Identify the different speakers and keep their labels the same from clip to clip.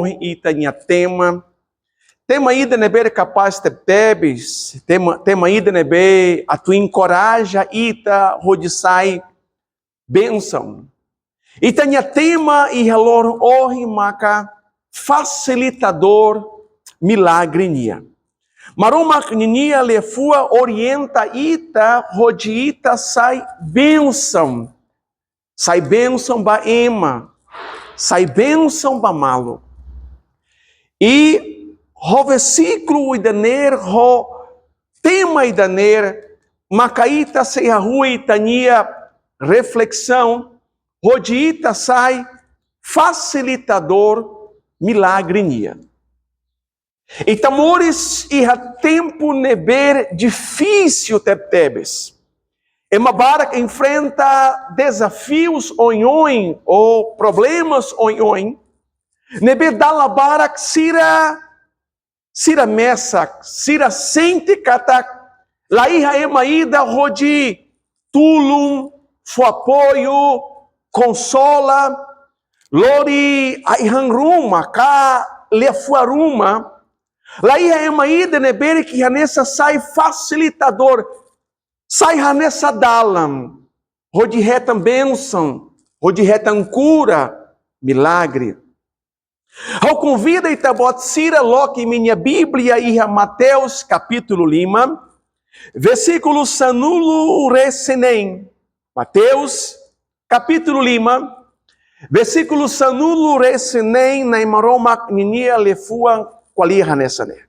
Speaker 1: morre itania tema ida nebe capaz de tebes, tema ida nebe a tu encoraja ita rodisai benção. Itania tema e relor orri maca facilitador milagre nia. Maroma ninia lefua orienta ita rodita sai benção ba ema, sai benção ba malo. E o versículo idaner, o tema idaner, macaíta se a rua itania reflexão, rodita sai facilitador milagre nia. E tamores e a tempo neber difícil tebes. É uma barra que enfrenta desafios oin ou problemas oin. Nebe dala barra que sira messa, sira sente katak, la iha emaída rodi tulum, fo apoio, consola, lori a ihanruma, ka lefuaruma, la iha emaída nebere que hanessa sai facilitador, sai hanessa dalam, rodi retam bênção, rodi retam cura, milagre. Ao convida e tabot sira loque minha Bíblia e Mateus capítulo 5, versículo sanulo resenem. Mateus capítulo 5, versículo sanulo resenem na imaroma ninia lefua qualia hanesane.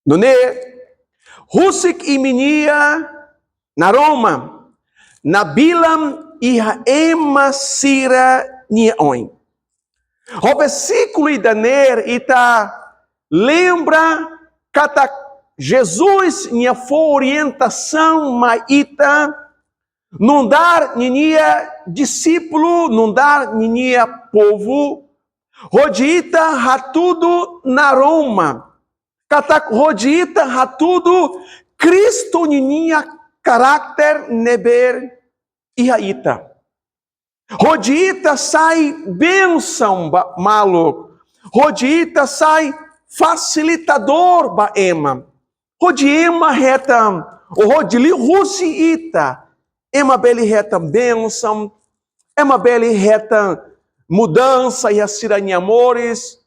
Speaker 1: Nune Husik e minia na Roma na bilam e ema sira niaoin. O versículo idaner ita lembra que Jesus tinha foi orientação, mas ita não dar ninia discípulo, não dar ninia povo, rodita hatudo na Roma, katak rodita hatudo Cristo ninia caráter neber ihaita. Rodita sai benção malo. Rodita sai facilitador ba ema. Rodiema retam. O rodili rusiita. Ema beli retam benção. Ema beli retam mudança e assirani amores.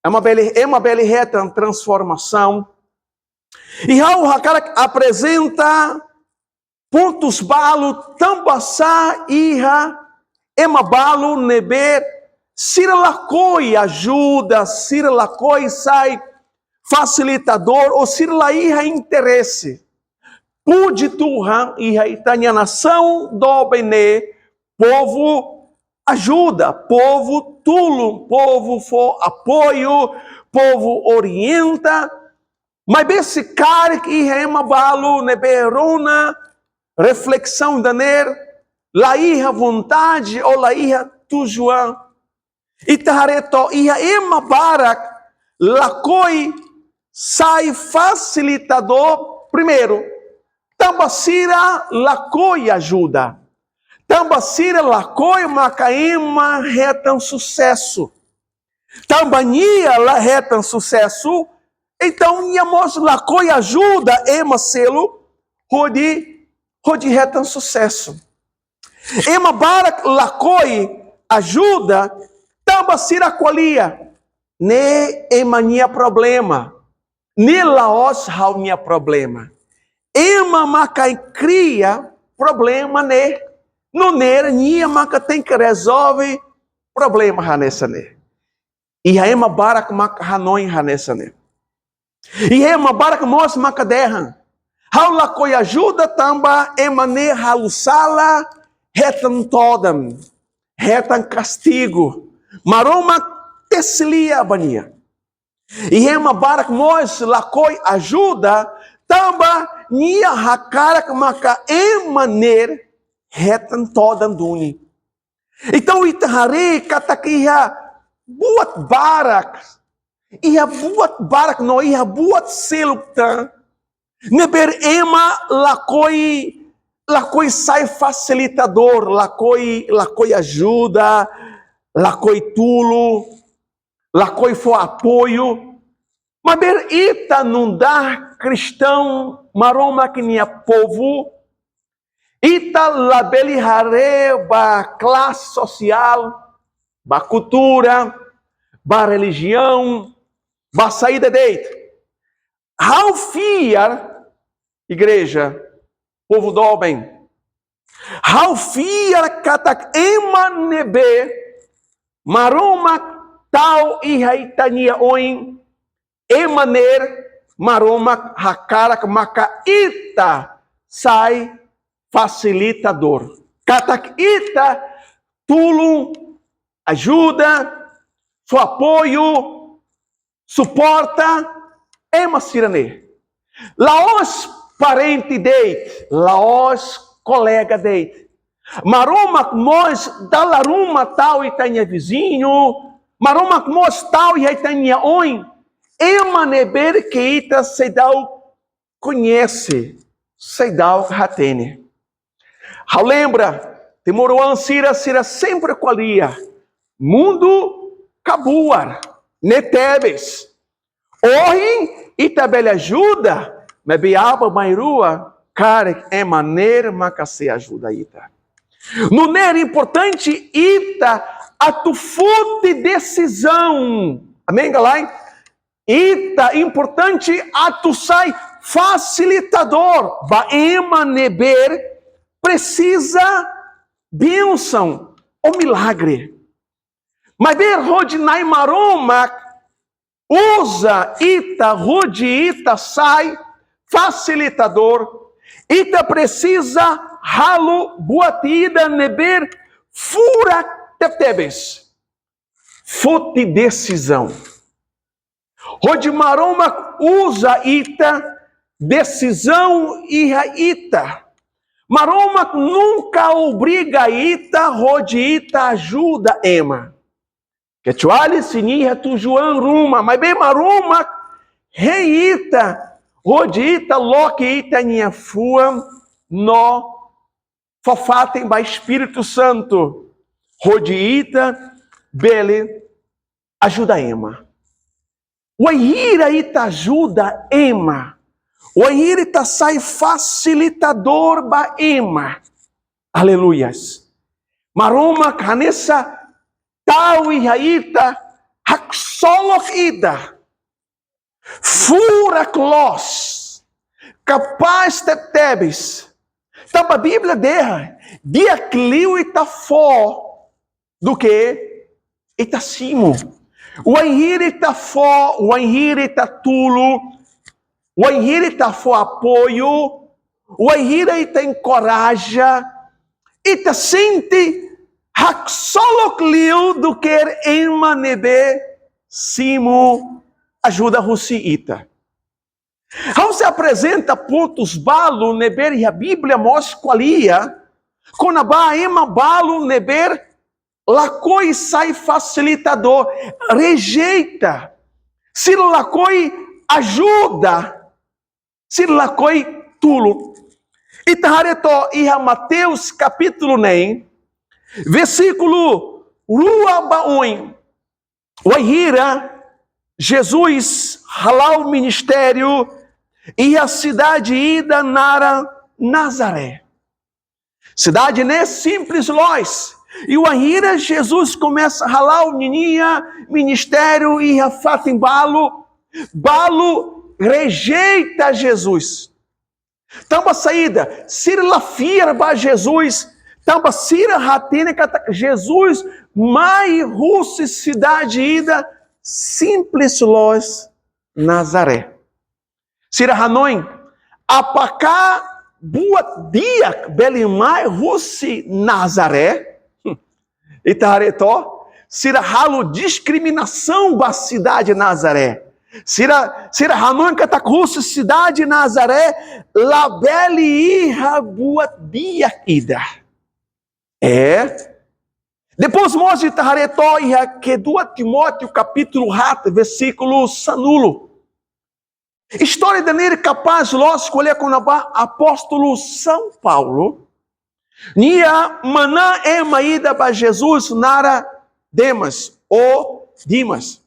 Speaker 1: Ema beli retam transformação. E ao hakara apresenta pontos balo tambaçá iha ema balo neber, sira lacoi ajuda, sira lacoi sai facilitador, ou sira laiha interesse. Pude turra iha itania nação do bene, povo ajuda, povo tulo, povo for apoio, povo orienta, mas esse cara que iha ema balo neberona, reflexão daner, la iha vontade ou la iha tujuan. Itahareto iha ema barak la coi sai facilitador primeiro. Tambasira la coi ajuda. Tambasira la coi macaema retam sucesso. Tambania la retam sucesso. Então iamos la coi ajuda ema selo rodi retam sucesso. Ema barak lakoi ajuda tambasira qualia ne emania problema ne laos haunia problema ema macai cria problema ne no ner nia maca tem que resolve problema hanessa ne e ema barak maca hanoi hanessa ne e ema barak mos maca derran hau lakoi ajuda tamba ema ne halusala retam todam, retam castigo, maroma teslia bania. E ema barak mos lakoi ajuda, tamba nia hakarak maka emaner retam todam duni. Então itahare katakiha buat barak, iha buat barak no iha buat seluktan, neber ema lakoi sai facilitador, lakoi ajuda, lakoi tulo, lá coi foi apoio, mas ver ita não dá cristão, maroma que nem povo, ita labeli hare ba classe social, ba cultura, ba religião, ba saída deita. How fiar, igreja, povo do bem, how fiar katak emanebe, maroma tal e haitania oin, emaner maroma hakarak maka ita sai facilitador. Katak ita tulum ajuda, seu apoio, suporta, ema sirane. Laos parente deit, laos colega deit. Maroma mos dalaruma tal e tenha vizinho, maroma mos tal e tenha oin. Ema neber que ita sedal conhece, sedal ratene. Lembra, temoroan sira sempre qualia. Mundo cabuar, netebes. Orem e tabela ajuda, mas biaba mairua, cara, é maneira macacê ajuda ita. No ner importante ita a tu fute decisão. Amém, galai? Ita importante a tu sai facilitador. Ba emaneber precisa bênção ou milagre. Mas ver rodinai maroma usa ita rodi ita sai facilitador. Ita precisa halo buatida neber fura tebes. Fute decisão. Rodi maroma usa ita decisão e ita. Maroma nunca obriga ita rodi ita ajuda ema. Kecuali siniha tujuan ruma, mas bem maruma, reita, rodita, loque ita nia fua, no, fofatem ba Espírito Santo, rodita, bele, ajuda ema. O ira ita ajuda ema, o ira ita sai facilitador ba ema, aleluias. Maruma canessa, tal e haita, haxolok ida, fura clos, capaz de tebes. Então a Bíblia derra, dia clio ita fó, do que ita simo. O enhir ita fó, o enhir ita tulo, o enhir ita fó apoio, o enhir ita encoraja, ita sente Haxoloclio do que emanebe simo ajuda russiita. Então se apresenta pontos balo neber e a Bíblia mostra qualia quando a ema balo neber lacoi sai facilitador rejeita se lacoi ajuda se lacoi tulo. Itahareto e a Mateus capítulo nem versículo Ruabaoin. Oihira, Jesus, halal ministério, e a cidade ida nara Nazaré. Cidade né simples lois. E o Ahira, Jesus começa a halal nininha, ministério, e a fatem balo. Balo rejeita Jesus. Tamba saída, sirla fier ba Jesus. Tamba sira ratene Jesus, mai russi cidade ida, simples lois Nazaré. Sira Hanoi, apacá boa dia, belimai russi Nazaré, itaretó, sira halo discriminação ba cidade Nazaré. Sira Hanoi catak russi cidade Nazaré, labeli iha boa dia ida. Depois mostra Taharetó e que 2 Timóteo capítulo 4, versículo sanulo. História de nele capaz de escolher com o apóstolo São Paulo. Nia maná emaída para Jesus nara Demas ou Dimas.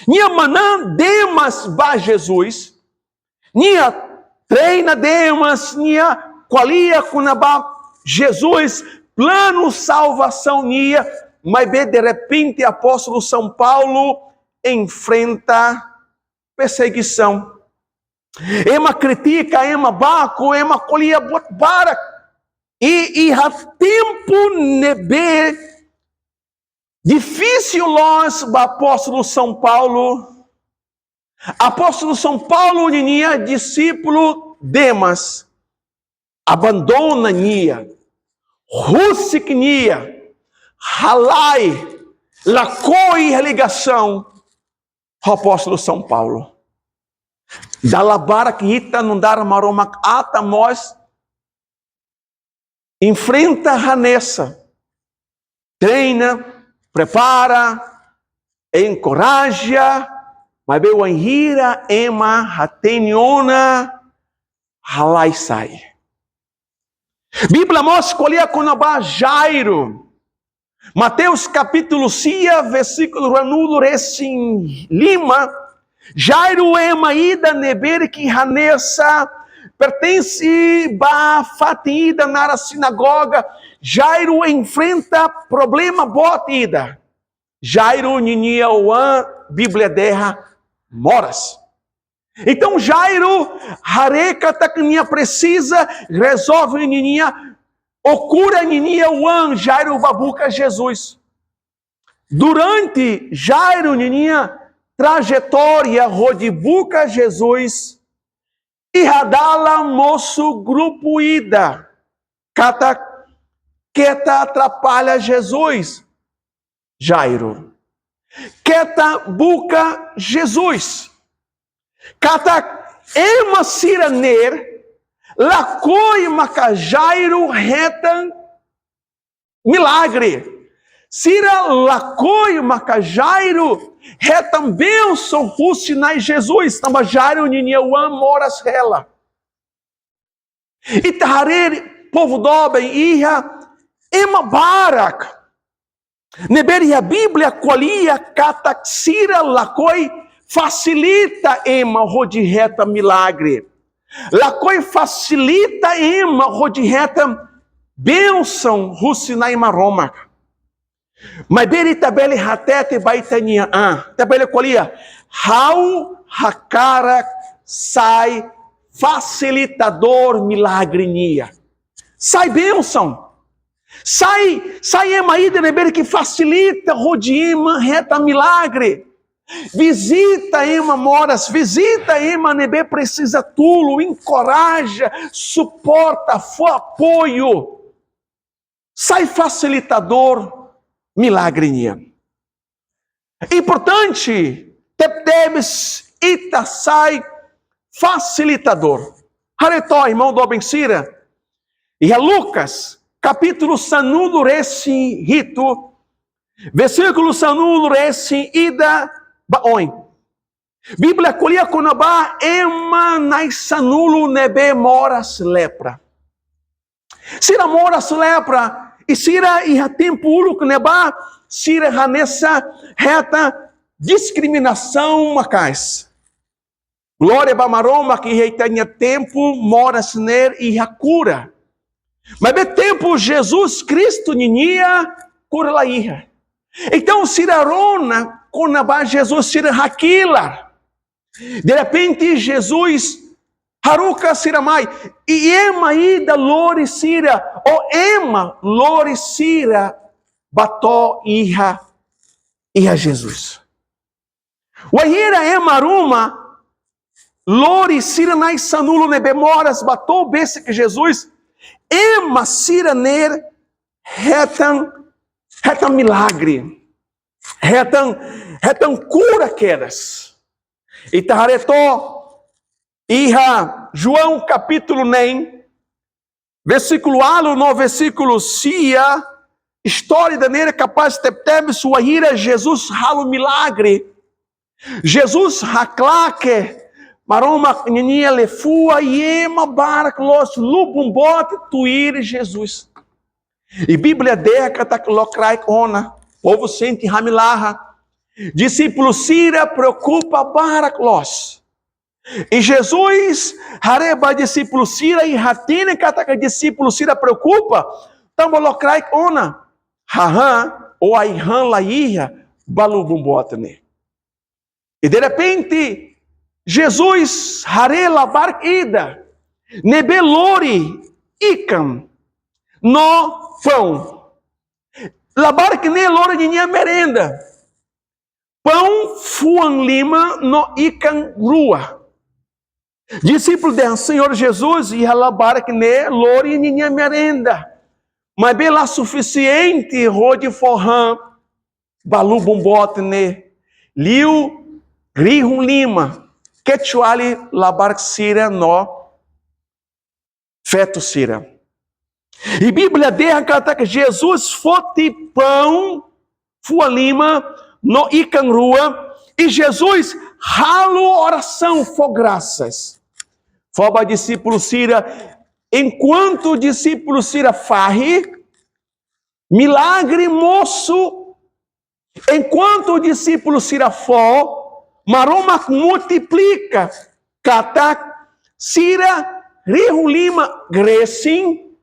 Speaker 1: Nia manã demas ba Jesus, nia treina demas, nia qualia kunaba Jesus, plano salvação nia, mas de repente apóstolo São Paulo enfrenta perseguição. Ema critica, ema baco, ema colia botbara. E há tempo nebe difícil nós, o apóstolo São Paulo. Apóstolo São Paulo, ninha discípulo Demas, abandona nia, Russic nia, halai, lacoi religação, o apóstolo São Paulo. Dalabara que ita não dar maroma ata nós enfrenta a nessa, treina, prepara, encoraja, mas bem o enhira ema hateniona halai sai. Bíblia mostra escolher conobá Jairo. Mateus capítulo 6, versículo ranudo recém Lima. Jairo ema ida neber que hanessa pertence ba fatida na sinagoga. Jairo enfrenta problema botida. Jairo ninia oan Bíblia derra moras. Então Jairo hareca taknia precisa resolve ninia ocura ninia oan Jairo babuca Jesus. Durante Jairo ninia trajetória rodibuca Jesus e radala moço grupo ida cata queta atrapalha Jesus Jairo queta buca Jesus cata ema siraner lacoi maca Jairo retan milagre sira lacoi maca Jairo retam benção rusinai Jesus, tamba Jairo niniauan moras rela. E taharer povo doben iha ema barak. Neberi a Bíblia qualia cataxira lacoi facilita ema rodi reta milagre. Lacoi facilita ema rodi reta benção rusinai maroma. Mas beri tabele hatete baitania tabele colia how hakara sai facilitador milagrinia sai bênção sai emaída nebere que facilita rodima reta milagre visita ema moras visita ema nebe precisa tulo encoraja suporta for apoio sai facilitador milagrinha. Importante, teptebes itasai facilitador. Haretó, irmão do Bensira, e a Lucas, capítulo sanudo reci rito, versículo sanudo reci ida baoin. Bíblia colia conabá ema nais sanulo nebe moras lepra. Sira moras lepra, e sira iha tempo ulu neba sira hanessa reta discriminação macais. Glória bamaroma que reitania tempo mora siner iha cura. Mas be tempo Jesus Cristo ninia cura la iha. Então sira rona conaba Jesus sira hakila. De repente Jesus Haruka siramai, e ema ida lori sira, o ema lori sira, bató iha Jesus. O ahira ema ruma, lori sira nai sanulo nebemoras, bató besse que Jesus, ema sira ner, retan milagre, retan cura quedas. E taharetó, iha João capítulo nem, versículo alo no versículo sia, história da neira capaz de ter sua ira, Jesus halo milagre, Jesus haclaque, maroma ninia lefua, yema barak los lubumbote tuir Jesus. E Bíblia deca tá locrai ona, povo sente hamilaha, Discípulo Sira preocupa baraklos. E Jesus, hareba discípulo Sira e hatine kataka discípulo Sira preocupa, tambolokrai ona, hahan, ou aihan laia, balubumbotne. E de repente, Jesus, hare labar ida, nebelori, ikan, no pão. Labar que ne lora de minha merenda. Pão fuan lima no ikan rua. Discípulo do Senhor Jesus e alabar que ne lori de minha merenda. Mas bela suficiente rode forran balu bombote ne liu grihum lima quechuali labar sira no feto sira. E Bíblia derra que Jesus fote pão fuan lima no ikan rua, e Jesus ralo oração for graças. Foba discípulo Sira, enquanto o discípulo Sira farre, milagre moço, enquanto o discípulo Sira for, maroma multiplica, katak, Sira, rihulima, gresim,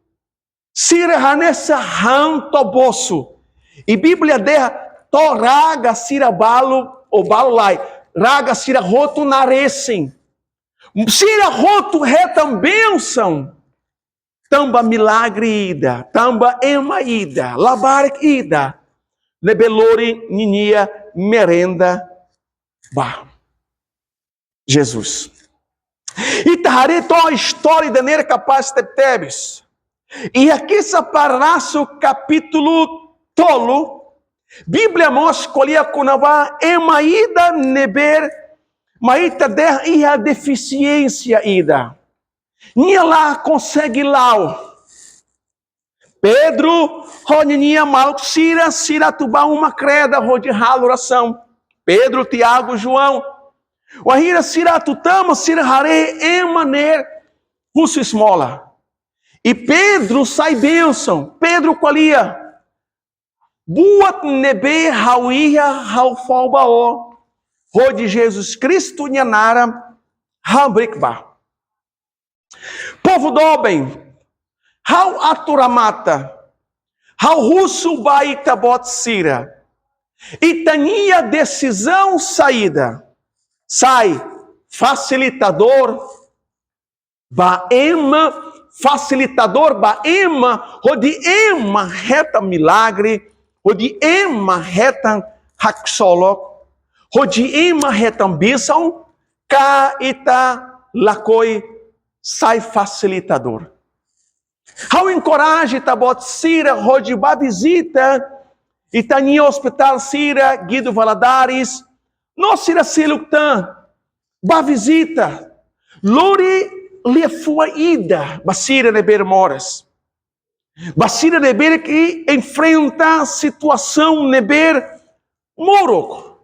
Speaker 1: Sira hanessa han tobosso. E Bíblia derra, to raga sira balo, o balo lai, raga sira roto narecem. Sira roto retam bênção. Tamba milagre ida, tamba ema ida, labarek ida, lebelori ninia merenda ba. Jesus. E tahare to a história da nera capaz de tebes. E aqui se paraço capítulo tolo, Bíblia mostra escolher kunava emaída neber, maíta der e a deficiência ida. Nia lá consegue lá. Pedro, roninha mal, sira tuba uma creda, rode ralo oração. Pedro, Tiago, João. Wahira sira tutama, sira hare emaner, russo esmola. E Pedro sai bênção. Pedro colia. Buat nebe hauia haufalbao. Rode Jesus Cristo nhanara hambrikba. Povo dobem. Hau aturamata. Hau russo baita bot sira. Itania decisão saída. Sai facilitador. Baema facilitador. Baema. Rode ema reta milagre. Rodi ema retan haksolok, rodi ema retan bênção, ka ita lakoi sai facilitador. How encoraje tabot sira rodi ba visita, itani hospital sira Guido Valadares, no sira siluktan, ba visita, lori le fua ida, basira de bermoras. Basira neber que enfrenta a situação neber moro.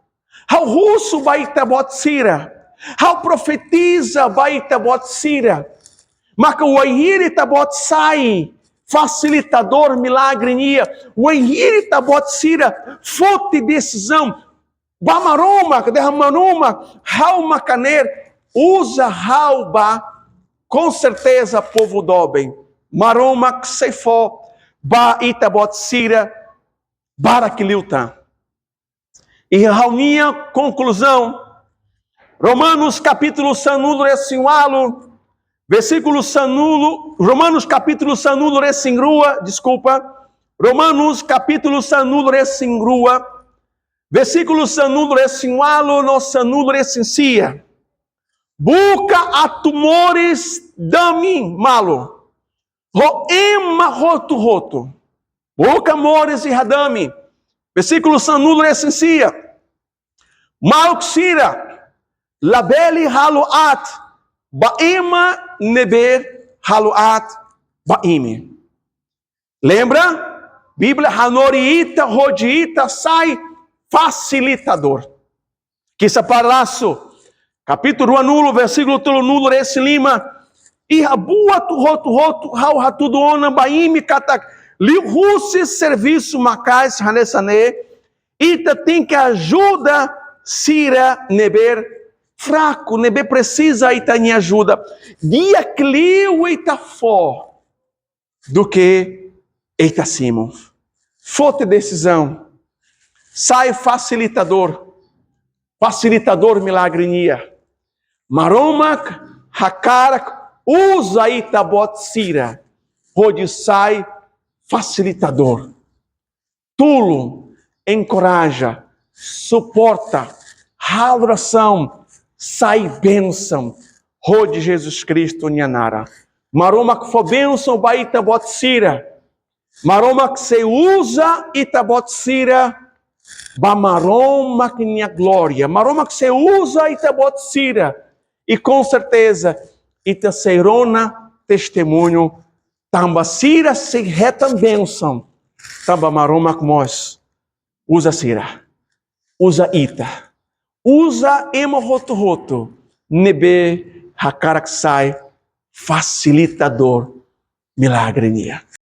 Speaker 1: How russo baita botsira. How profetiza baita botsira. Maka o aihiri tabot sai. Facilitador milagre. O aihiri tabot sira. Fote decisão. Bamaroma, derramaroma. How macaner. Usa how ba. Com certeza povo dobem. Maroma Ksefo, Ba Itabot Sira, Barakililtan. E a minha conclusão, Romanos capítulo sanulo resinhualo, versículo sanulo, Romanos capítulo sanulo resingrua, desculpa, Romanos capítulo sanulo resingrua, versículo sanulo resinhualo, no sanulo resinsia. Buca a tumores dami malo. Roema roto. Boca mores e radame. Versículo sanulo essencia. Malxira. Labeli haluat. Baema neber haluat. Baime. Lembra? Bíblia hanoriita, rodiita, sai facilitador. Que se parlaço. Capítulo anulo, versículo nulo, esse lima. E a boa roto, hau hatudo ona baime katak, li russi serviço macais hanesane, Ita tem que ajuda Sira neber fraco, neber precisa ita em ajuda. Dia clio ita fó do que ita cimo. Fote decisão. Sai facilitador milagrinha. Maromak hakarak usa ita bot Sira. Onde sai facilitador. Tulo encoraja, suporta, adoração, sai bênção. Rode Jesus Cristo nhanara. Maroma que for bênção ba ita bot Sira. Maroma que se usa ita bot Sira. Ba maroma que minha glória. Maroma que se usa ita bot Sira. E com certeza ita serona testemunho. Tamba Sira se reta bênção. Tamba maroma que nós. Usa Sira, usa ita, usa emo roto, nebe hakarak sai, facilitador, milagre nia.